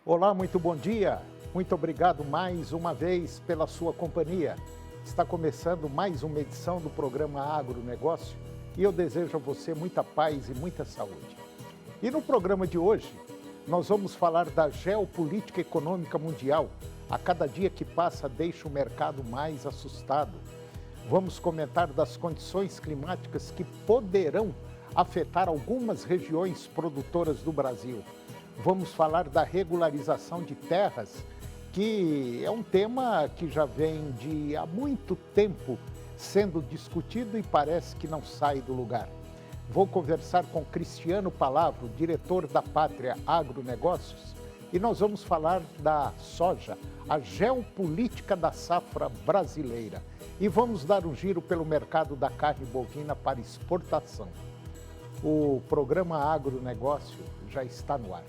Olá, muito bom dia. Muito obrigado mais uma vez pela sua companhia. Está começando mais uma edição do programa Agronegócio e eu desejo a você muita paz e muita saúde. E no programa de hoje, nós vamos falar da geopolítica econômica mundial. A cada dia que passa, deixa o mercado mais assustado. Vamos comentar das condições climáticas que poderão afetar algumas regiões produtoras do Brasil. Vamos falar da regularização de terras, que é um tema que já vem de há muito tempo sendo discutido e parece que não sai do lugar. Vou conversar com Cristiano Palavro, diretor da Pátria Agronegócios, e nós vamos falar da soja, a geopolítica da safra brasileira. E vamos dar um giro pelo mercado da carne bovina para exportação. O programa Agronegócio já está no ar.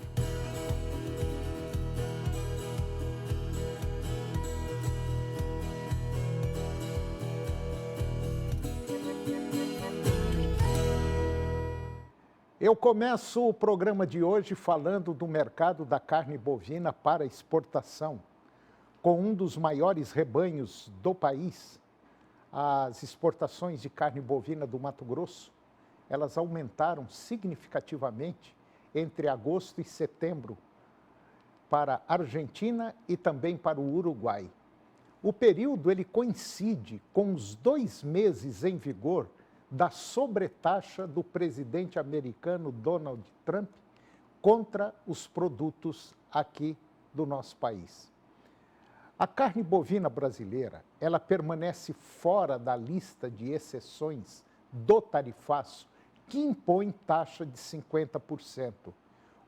Eu começo o programa de hoje falando do mercado da carne bovina para exportação. Com um dos maiores rebanhos do país, as exportações de carne bovina do Mato Grosso, elas aumentaram significativamente entre agosto e setembro para a Argentina e também para o Uruguai. O período ele coincide com os 2 meses em vigor da sobretaxa do presidente americano Donald Trump contra os produtos aqui do nosso país. A carne bovina brasileira, ela permanece fora da lista de exceções do tarifaço que impõe taxa de 50%.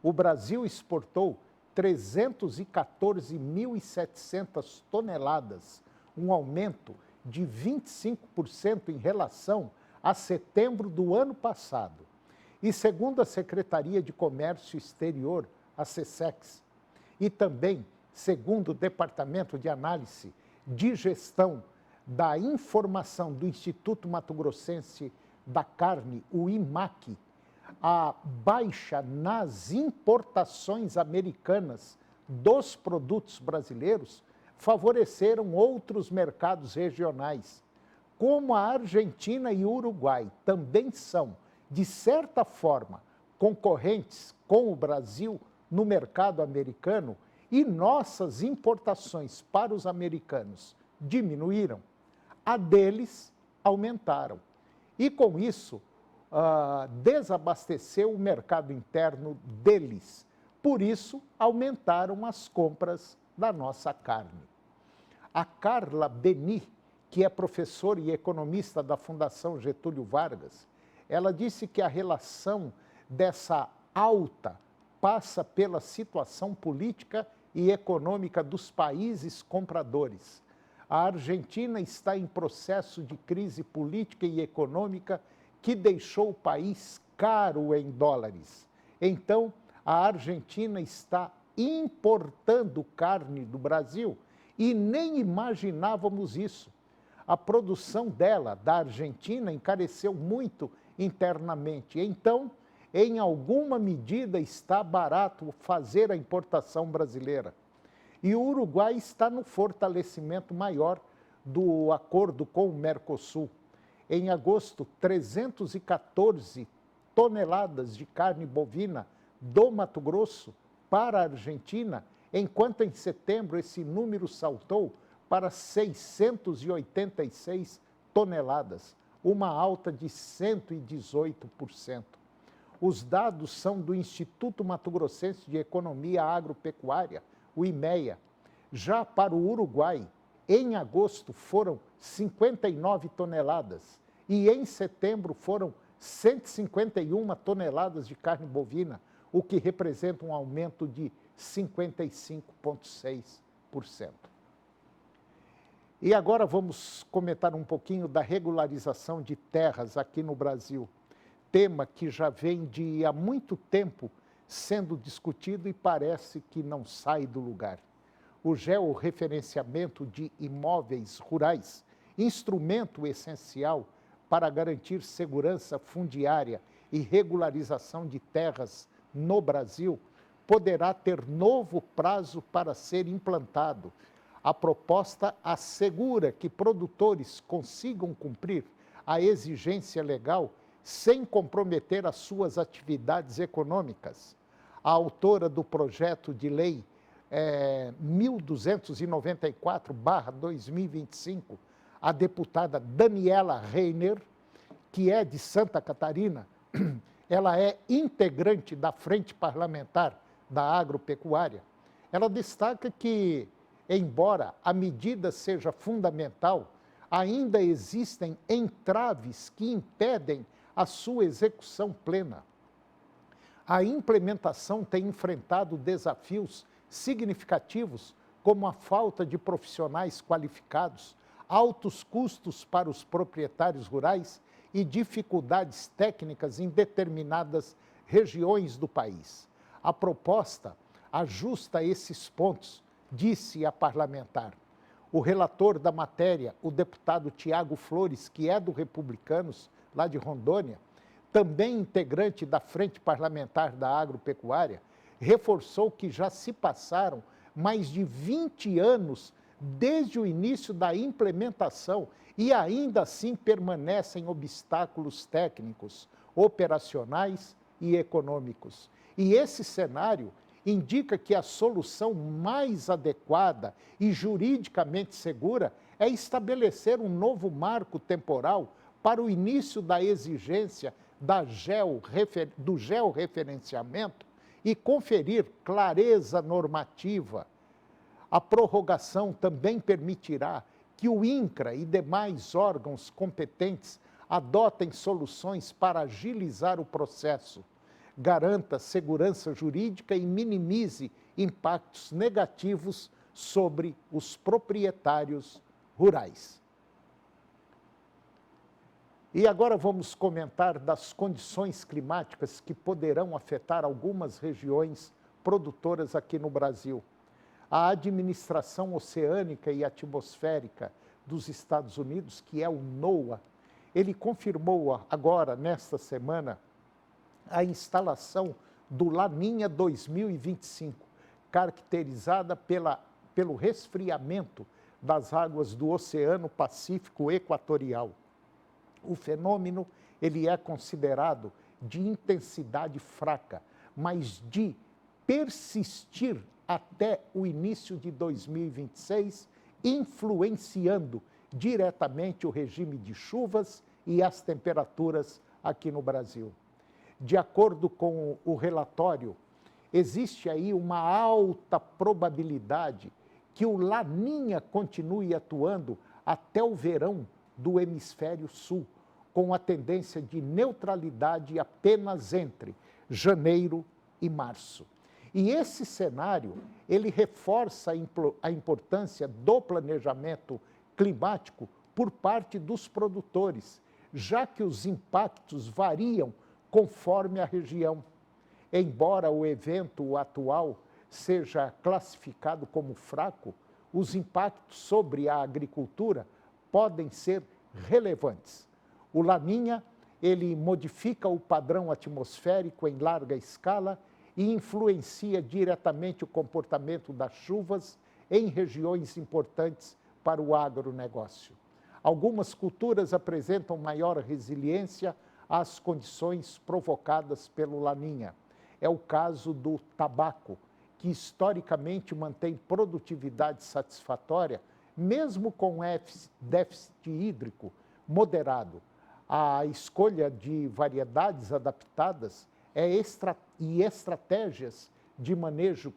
O Brasil exportou 314.700 toneladas, um aumento de 25% em relação a setembro do ano passado. E segundo a Secretaria de Comércio Exterior, a SECEX, e também segundo o Departamento de Análise de Gestão da Informação do Instituto Mato Grossense da Carne, o IMAC, a baixa nas importações americanas dos produtos brasileiros favoreceram outros mercados regionais. Como a Argentina e o Uruguai também são, de certa forma, concorrentes com o Brasil no mercado americano e nossas importações para os americanos diminuíram, a deles aumentaram. E com isso, desabasteceu o mercado interno deles. Por isso, aumentaram as compras da nossa carne. A Carla Beni, que é professora e economista da Fundação Getúlio Vargas, ela disse que a relação dessa alta passa pela situação política e econômica dos países compradores. A Argentina está em processo de crise política e econômica que deixou o país caro em dólares. Então, a Argentina está importando carne do Brasil e nem imaginávamos isso. A produção dela, da Argentina, encareceu muito internamente. Então, em alguma medida, está barato fazer a importação brasileira. E o Uruguai está no fortalecimento maior do acordo com o Mercosul. Em agosto, 314 toneladas de carne bovina do Mato Grosso para a Argentina, enquanto em setembro esse número saltou para 686 toneladas, uma alta de 118%. Os dados são do Instituto Mato Grossense de Economia Agropecuária, o IMEA. Já para o Uruguai, em agosto foram 59 toneladas e em setembro foram 151 toneladas de carne bovina, o que representa um aumento de 55,6%. E agora vamos comentar um pouquinho da regularização de terras aqui no Brasil, tema que já vem de há muito tempo sendo discutido e parece que não sai do lugar. O georreferenciamento de imóveis rurais, instrumento essencial para garantir segurança fundiária e regularização de terras no Brasil, poderá ter novo prazo para ser implantado. A proposta assegura que produtores consigam cumprir a exigência legal sem comprometer as suas atividades econômicas. A autora do projeto de lei 1294/2025, a deputada Daniela Reiner, que é de Santa Catarina, ela é integrante da Frente Parlamentar da Agropecuária. Ela destaca que, embora a medida seja fundamental, ainda existem entraves que impedem a sua execução plena. A implementação tem enfrentado desafios significativos, como a falta de profissionais qualificados, altos custos para os proprietários rurais e dificuldades técnicas em determinadas regiões do país. A proposta ajusta esses pontos, disse a parlamentar. O relator da matéria, o deputado Tiago Flores, que é do Republicanos, lá de Rondônia, também integrante da Frente Parlamentar da Agropecuária, reforçou que já se passaram mais de 20 anos desde o início da implementação e ainda assim permanecem obstáculos técnicos, operacionais e econômicos. E esse cenário indica que a solução mais adequada e juridicamente segura é estabelecer um novo marco temporal para o início da exigência do georreferenciamento e conferir clareza normativa. A prorrogação também permitirá que o INCRA e demais órgãos competentes adotem soluções para agilizar o processo, garanta segurança jurídica e minimize impactos negativos sobre os proprietários rurais. E agora vamos comentar das condições climáticas que poderão afetar algumas regiões produtoras aqui no Brasil. A Administração Oceânica e Atmosférica dos Estados Unidos, que é o NOAA, ele confirmou agora, nesta semana, a instalação do Laninha 2025, caracterizada pelo resfriamento das águas do Oceano Pacífico Equatorial. O fenômeno ele é considerado de intensidade fraca, mas de persistir até o início de 2026, influenciando diretamente o regime de chuvas e as temperaturas aqui no Brasil. De acordo com o relatório, existe aí uma alta probabilidade que o Laninha continue atuando até o verão do hemisfério sul, com a tendência de neutralidade apenas entre janeiro e março. E esse cenário, ele reforça a importância do planejamento climático por parte dos produtores, já que os impactos variam conforme a região. Embora o evento atual seja classificado como fraco, os impactos sobre a agricultura podem ser relevantes. O Laninha, ele modifica o padrão atmosférico em larga escala e influencia diretamente o comportamento das chuvas em regiões importantes para o agronegócio. Algumas culturas apresentam maior resiliência às condições provocadas pelo Laninha. É o caso do tabaco, que historicamente mantém produtividade satisfatória, mesmo com déficit hídrico moderado. A escolha de variedades adaptadas e estratégias de manejo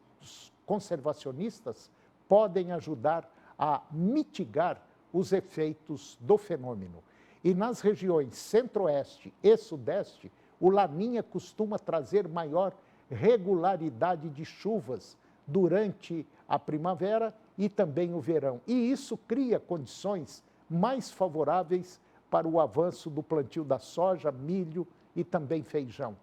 conservacionistas podem ajudar a mitigar os efeitos do fenômeno. E nas regiões centro-oeste e sudeste, o Laninha costuma trazer maior regularidade de chuvas durante a primavera e também o verão. E isso cria condições mais favoráveis para o avanço do plantio da soja, milho e também feijão,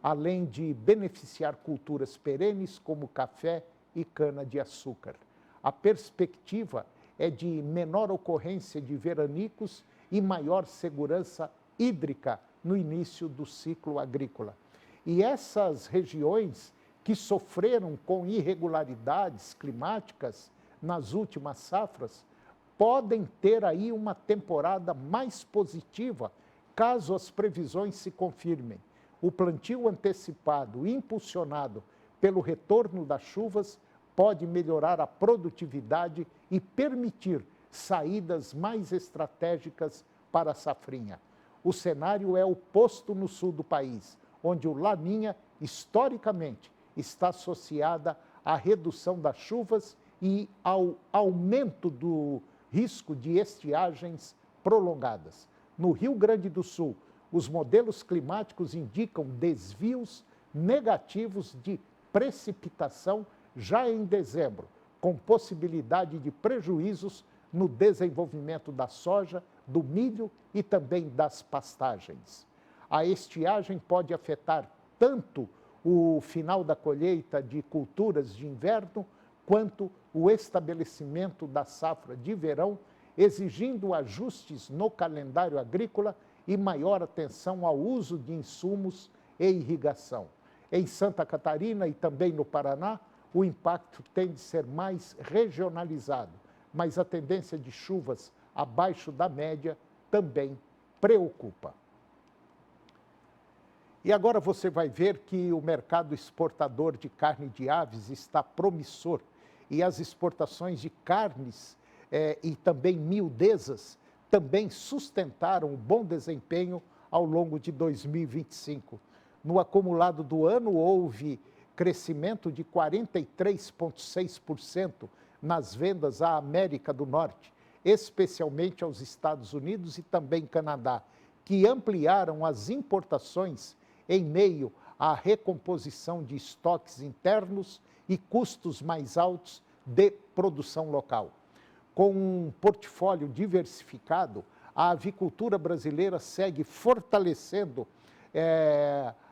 além de beneficiar culturas perenes como café e cana-de-açúcar. A perspectiva é de menor ocorrência de veranicos e maior segurança hídrica no início do ciclo agrícola. E essas regiões que sofreram com irregularidades climáticas nas últimas safras, podem ter aí uma temporada mais positiva, caso as previsões se confirmem. O plantio antecipado, impulsionado pelo retorno das chuvas, pode melhorar a produtividade e permitir saídas mais estratégicas para a safrinha. O cenário é oposto no sul do país, onde o Laninha, historicamente, está associada à redução das chuvas e ao aumento do risco de estiagens prolongadas. No Rio Grande do Sul, os modelos climáticos indicam desvios negativos de precipitação já em dezembro, com possibilidade de prejuízos no desenvolvimento da soja, do milho e também das pastagens. A estiagem pode afetar tanto o final da colheita de culturas de inverno, quanto o estabelecimento da safra de verão, exigindo ajustes no calendário agrícola e maior atenção ao uso de insumos e irrigação. Em Santa Catarina e também no Paraná, o impacto tende a ser mais regionalizado, mas a tendência de chuvas abaixo da média também preocupa. E agora você vai ver que o mercado exportador de carne de aves está promissor e as exportações de carnes e também miudezas também sustentaram o bom desempenho ao longo de 2025. No acumulado do ano, houve crescimento de 43,6% nas vendas à América do Norte, especialmente aos Estados Unidos e também Canadá, que ampliaram as importações em meio à recomposição de estoques internos e custos mais altos de produção local. Com um portfólio diversificado, a avicultura brasileira segue fortalecendo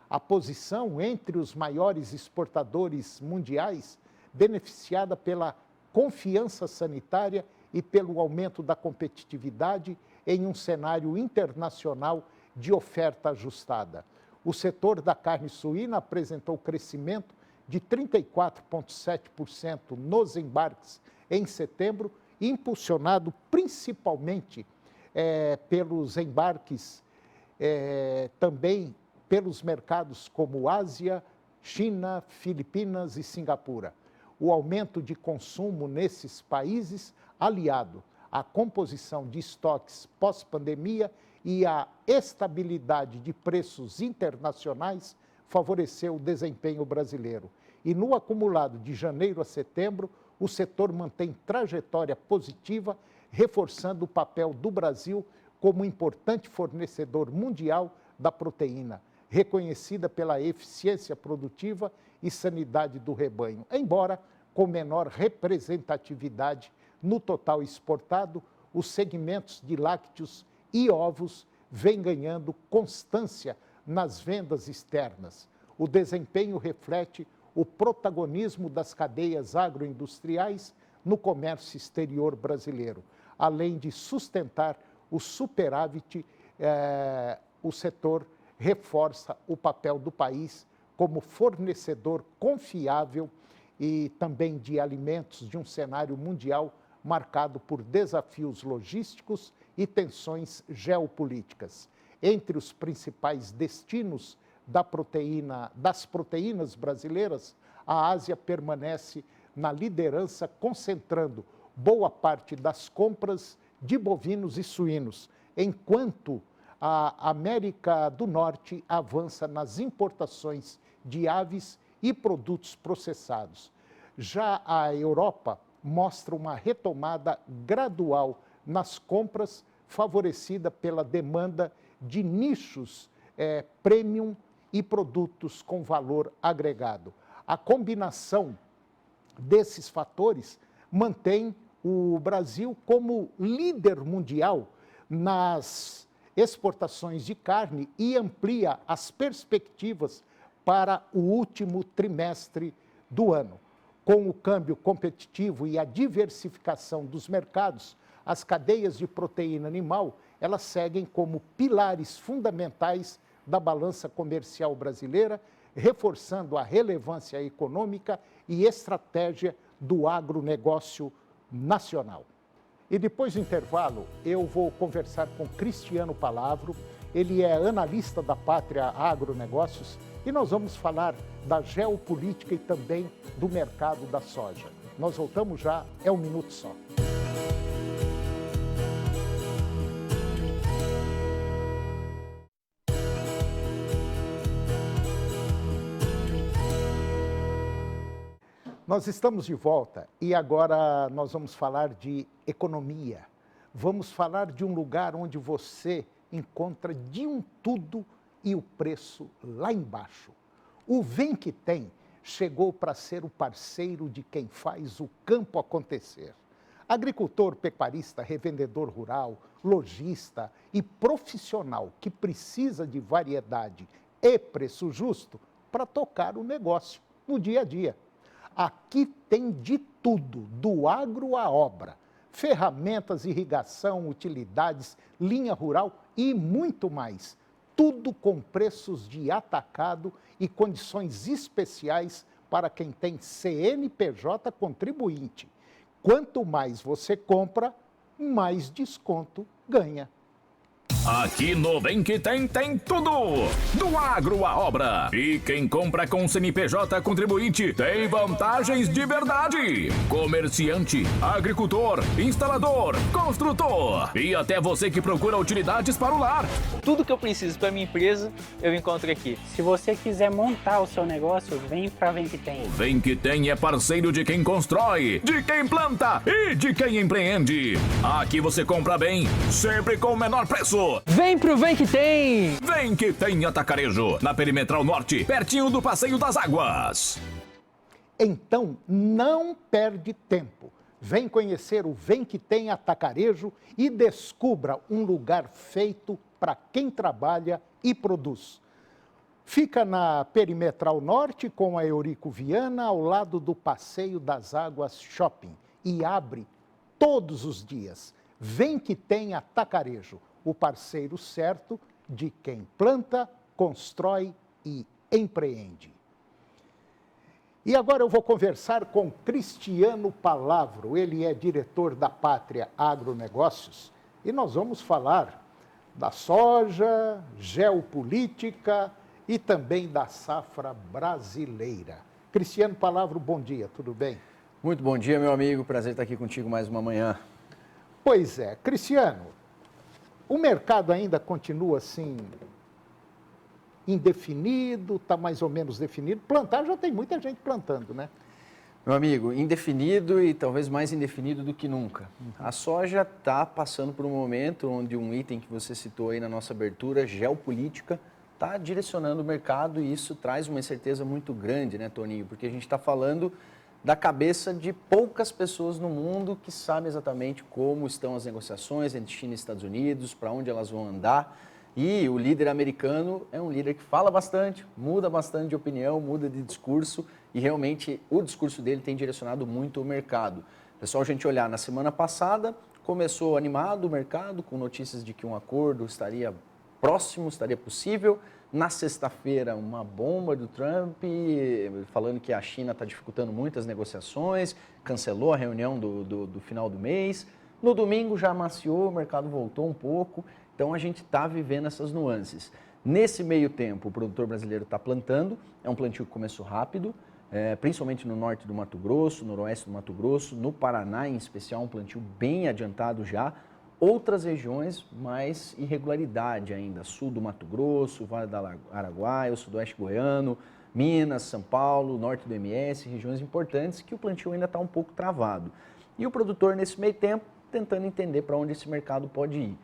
a posição entre os maiores exportadores mundiais, beneficiada pela confiança sanitária e pelo aumento da competitividade em um cenário internacional de oferta ajustada. O setor da carne suína apresentou crescimento de 34,7% nos embarques em setembro, impulsionado principalmente pelos embarques também pelos mercados como Ásia, China, Filipinas e Singapura. O aumento de consumo nesses países, aliado à composição de estoques pós-pandemia e à estabilidade de preços internacionais, favoreceu o desempenho brasileiro. E no acumulado de janeiro a setembro, o setor mantém trajetória positiva, reforçando o papel do Brasil como importante fornecedor mundial da proteína, reconhecida pela eficiência produtiva e sanidade do rebanho, embora com menor representatividade no total exportado, os segmentos de lácteos e ovos vêm ganhando constância nas vendas externas. O desempenho reflete o protagonismo das cadeias agroindustriais no comércio exterior brasileiro. Além de sustentar o superávit, o setor reforça o papel do país como fornecedor confiável e também de alimentos de um cenário mundial marcado por desafios logísticos e tensões geopolíticas. Entre os principais destinos das proteínas brasileiras, a Ásia permanece na liderança, concentrando boa parte das compras de bovinos e suínos, enquanto a América do Norte avança nas importações de aves e produtos processados. Já a Europa mostra uma retomada gradual nas compras, favorecida pela demanda de nichos premium e produtos com valor agregado. A combinação desses fatores mantém o Brasil como líder mundial nas exportações de carne e amplia as perspectivas para o último trimestre do ano. Com o câmbio competitivo e a diversificação dos mercados, as cadeias de proteína animal, elas seguem como pilares fundamentais da balança comercial brasileira, reforçando a relevância econômica e estratégia do agronegócio nacional. E depois do intervalo, eu vou conversar com Cristiano Palavro, ele é analista da Pátria Agronegócios e nós vamos falar da geopolítica e também do mercado da soja. Nós voltamos já, é um minuto só. Nós estamos de volta e agora nós vamos falar de economia. Vamos falar de um lugar onde você encontra de um tudo e o preço lá embaixo. O Vem que Tem chegou para ser o parceiro de quem faz o campo acontecer. Agricultor, pecuarista, revendedor rural, lojista e profissional que precisa de variedade e preço justo para tocar o negócio no dia a dia. Aqui tem de tudo, do agro à obra, ferramentas, irrigação, utilidades, linha rural e muito mais. Tudo com preços de atacado e condições especiais para quem tem CNPJ contribuinte. Quanto mais você compra, mais desconto ganha. Aqui no Vem que Tem, tem tudo! Do agro à obra. E quem compra com CNPJ contribuinte tem vantagens de verdade. Comerciante, agricultor, instalador, construtor e até você que procura utilidades para o lar. Tudo que eu preciso para minha empresa, eu encontro aqui. Se você quiser montar o seu negócio, vem para Vem que Tem. O Vem que Tem é parceiro de quem constrói, de quem planta e de quem empreende. Aqui você compra bem, sempre com o menor preço. Vem pro Vem que Tem! Vem que Tem Atacarejo, na Perimetral Norte, pertinho do Passeio das Águas. Então, não perde tempo. Vem conhecer o Vem que Tem Atacarejo e descubra um lugar feito para quem trabalha e produz. Fica na Perimetral Norte com a Eurico Viana, ao lado do Passeio das Águas Shopping. E abre todos os dias. Vem que Tem Atacarejo, o parceiro certo de quem planta, constrói e empreende. E agora eu vou conversar com Cristiano Palavro, ele é diretor da Pátria Agronegócios, e nós vamos falar da soja, geopolítica e também da safra brasileira. Cristiano Palavro, bom dia, tudo bem? Muito bom dia, meu amigo, prazer estar aqui contigo mais uma manhã. Pois é, Cristiano, o mercado ainda continua assim, indefinido, está mais ou menos definido. Plantar já tem muita gente plantando, né? Meu amigo, indefinido e talvez mais indefinido do que nunca. A soja está passando por um momento onde um item que você citou aí na nossa abertura, geopolítica, está direcionando o mercado e isso traz uma incerteza muito grande, né, Toninho? Porque a gente está falando da cabeça de poucas pessoas no mundo que sabem exatamente como estão as negociações entre China e Estados Unidos, para onde elas vão andar. E o líder americano é um líder que fala bastante, muda bastante de opinião, muda de discurso e realmente o discurso dele tem direcionado muito o mercado. Pessoal, a gente olhar na semana passada, começou animado o mercado com notícias de que um acordo estaria próximo, estaria possível. Na sexta-feira, uma bomba do Trump falando que a China está dificultando muitas negociações, cancelou a reunião do final do mês. No domingo já amaciou, o mercado voltou um pouco, então a gente está vivendo essas nuances. Nesse meio tempo, o produtor brasileiro está plantando, é um plantio que começou rápido, principalmente no norte do Mato Grosso, noroeste do Mato Grosso, no Paraná em especial, um plantio bem adiantado já. Outras regiões, mais irregularidade ainda, sul do Mato Grosso, Vale do Araguaia, o sudoeste goiano, Minas, São Paulo, norte do MS, regiões importantes que o plantio ainda está um pouco travado. E o produtor, nesse meio tempo, tentando entender para onde esse mercado pode ir.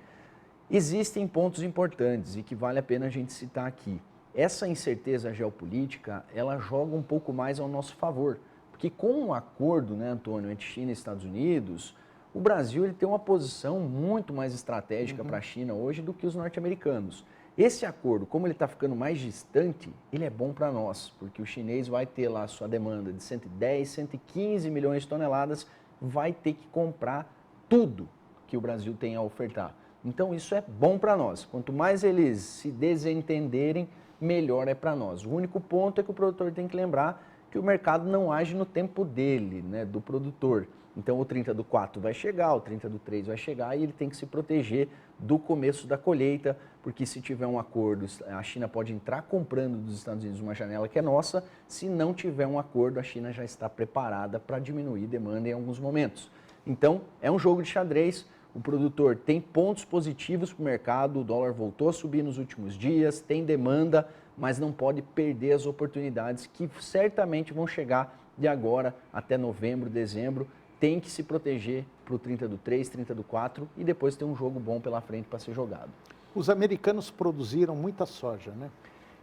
Existem pontos importantes e que vale a pena a gente citar aqui. Essa incerteza geopolítica, ela joga um pouco mais ao nosso favor, porque com o acordo, né, Antônio, entre China e Estados Unidos, o Brasil ele tem uma posição muito mais estratégica para a China hoje do que os norte-americanos. Esse acordo, como ele está ficando mais distante, ele é bom para nós, porque o chinês vai ter lá a sua demanda de 110, 115 milhões de toneladas, vai ter que comprar tudo que o Brasil tem a ofertar. Então isso é bom para nós. Quanto mais eles se desentenderem, melhor é para nós. O único ponto é que o produtor tem que lembrar que o mercado não age no tempo dele, né, do produtor. Então o 30/4 vai chegar, o 30/3 vai chegar e ele tem que se proteger do começo da colheita, porque se tiver um acordo, a China pode entrar comprando dos Estados Unidos uma janela que é nossa, se não tiver um acordo, a China já está preparada para diminuir demanda em alguns momentos. Então é um jogo de xadrez, o produtor tem pontos positivos para o mercado, o dólar voltou a subir nos últimos dias, tem demanda, mas não pode perder as oportunidades que certamente vão chegar de agora até novembro, dezembro. Tem que se proteger para o 30/3, 30/4 e depois ter um jogo bom pela frente para ser jogado. Os americanos produziram muita soja, né?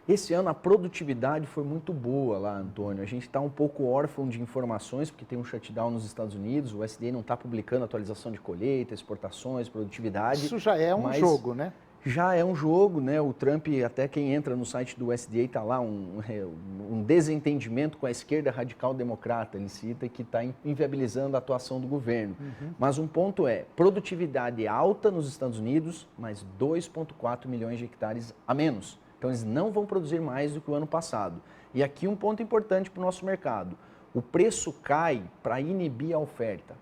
Esse ano a produtividade foi muito boa lá, Antônio. A gente está um pouco órfão de informações, porque tem um shutdown nos Estados Unidos, o USDA não está publicando atualização de colheita, exportações, produtividade. Isso já é um jogo, né? Já é um jogo, né? O Trump, até quem entra no site do USDA, está lá um desentendimento com a esquerda radical democrata. Ele cita que está inviabilizando a atuação do governo. Mas um ponto é, produtividade alta nos Estados Unidos, mas 2,4 milhões de hectares a menos. Então eles não vão produzir mais do que o ano passado. E aqui um ponto importante para o nosso mercado. O preço cai para inibir a oferta.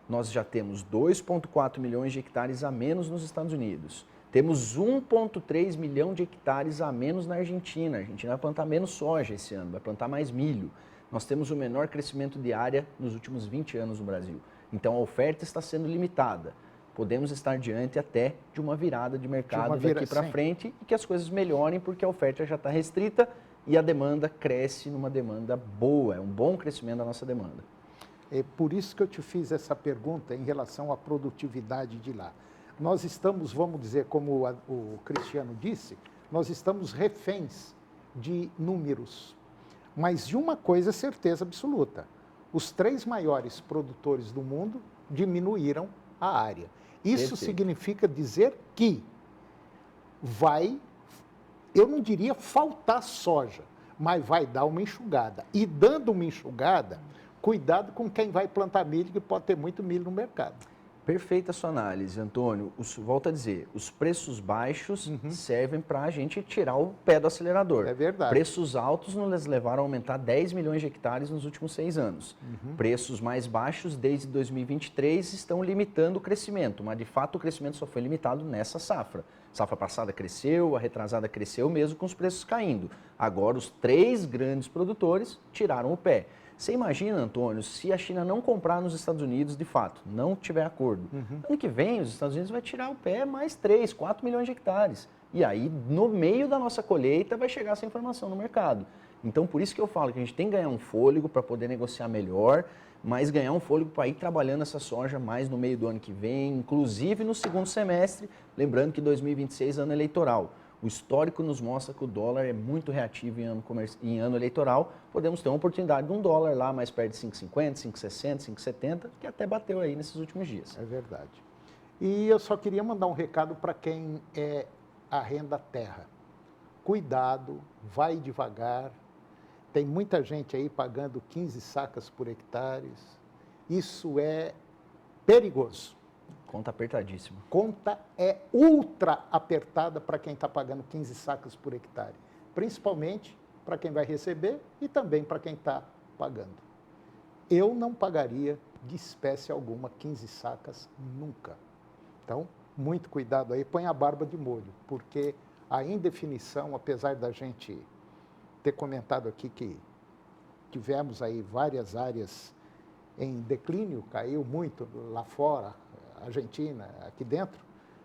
Nós já temos 2,4 milhões de hectares a menos nos Estados Unidos. Temos 1,3 milhão de hectares a menos na Argentina. A Argentina vai plantar menos soja esse ano, vai plantar mais milho. Nós temos o menor crescimento de área nos últimos 20 anos no Brasil. Então a oferta está sendo limitada. Podemos estar diante até de uma virada de mercado daqui para frente e que as coisas melhorem porque a oferta já está restrita e a demanda cresce numa demanda boa. É um bom crescimento da nossa demanda. É por isso que eu te fiz essa pergunta em relação à produtividade de lá. Nós estamos, vamos dizer, como o Cristiano disse, nós estamos reféns de números. Mas de uma coisa é certeza absoluta: os 3 maiores produtores do mundo diminuíram a área. Isso significa dizer que vai, eu não diria faltar soja, mas vai dar uma enxugada. E dando uma enxugada, cuidado com quem vai plantar milho, que pode ter muito milho no mercado. Perfeita a sua análise, Antônio. Volto a dizer, os preços baixos servem para a gente tirar o pé do acelerador. É verdade. Preços altos nos levaram a aumentar 10 milhões de hectares nos últimos 6 anos. Preços mais baixos, desde 2023, estão limitando o crescimento, mas de fato o crescimento só foi limitado nessa safra. Safra passada cresceu, a retrasada cresceu mesmo com os preços caindo. Agora os 3 grandes produtores tiraram o pé. Você imagina, Antônio, se a China não comprar nos Estados Unidos, de fato, não tiver acordo. Ano que vem, os Estados Unidos vai tirar o pé mais 3, 4 milhões de hectares. E aí, no meio da nossa colheita, vai chegar essa informação no mercado. Então, por isso que eu falo que a gente tem que ganhar um fôlego para poder negociar melhor, mas ganhar um fôlego para ir trabalhando essa soja mais no meio do ano que vem, inclusive no segundo semestre, lembrando que 2026 é ano eleitoral. O histórico nos mostra que o dólar é muito reativo em ano eleitoral. Podemos ter uma oportunidade de um dólar lá mais perto de 5,50, 5,60, 5,70, que até bateu aí nesses últimos dias. É verdade. E eu só queria mandar um recado para quem arrenda terra. Cuidado, vai devagar. Tem muita gente aí pagando 15 sacas por hectare. Isso é perigoso. Conta apertadíssima. Conta é ultra apertada para quem está pagando 15 sacas por hectare. Principalmente para quem vai receber e também para quem está pagando. Eu não pagaria de espécie alguma 15 sacas nunca. Então, muito cuidado aí, põe a barba de molho, porque a indefinição, apesar da gente ter comentado aqui que tivemos aí várias áreas em declínio, caiu muito lá fora, Argentina, aqui dentro,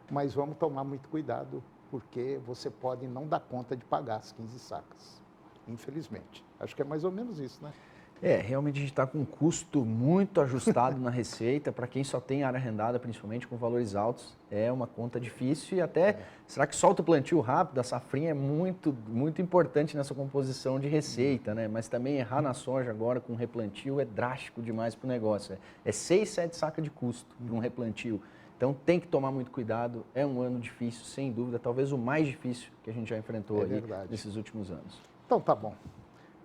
mas vamos tomar muito cuidado, porque você pode não dar conta de pagar as 15 sacas, infelizmente. Acho que é mais ou menos isso, né? Realmente a gente está com um custo muito ajustado na receita, para quem só tem área arrendada, principalmente com valores altos, é uma conta difícil e até, será que solta o plantio rápido? A safrinha é muito, muito importante nessa composição de receita, né? Mas também errar na soja agora com replantio é drástico demais para o negócio. É 6, 7 sacas de custo para um replantio. Então tem que tomar muito cuidado, é um ano difícil, sem dúvida, talvez o mais difícil que a gente já enfrentou aí nesses últimos anos. Então tá bom.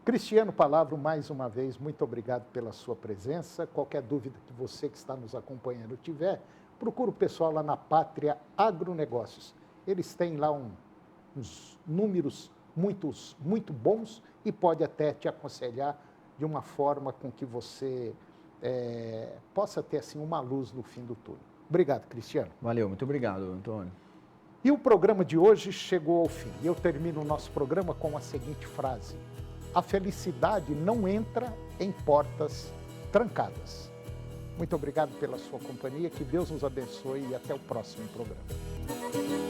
Cristiano Palavro, mais uma vez, muito obrigado pela sua presença. Qualquer dúvida que você que está nos acompanhando tiver, procura o pessoal lá na Pátria Agronegócios. Eles têm lá uns números muito bons e pode até te aconselhar de uma forma com que você possa ter assim, uma luz no fim do túnel. Obrigado, Cristiano. Valeu, muito obrigado, Antônio. E o programa de hoje chegou ao fim. Eu termino o nosso programa com a seguinte frase: a felicidade não entra em portas trancadas. Muito obrigado pela sua companhia, que Deus nos abençoe e até o próximo programa.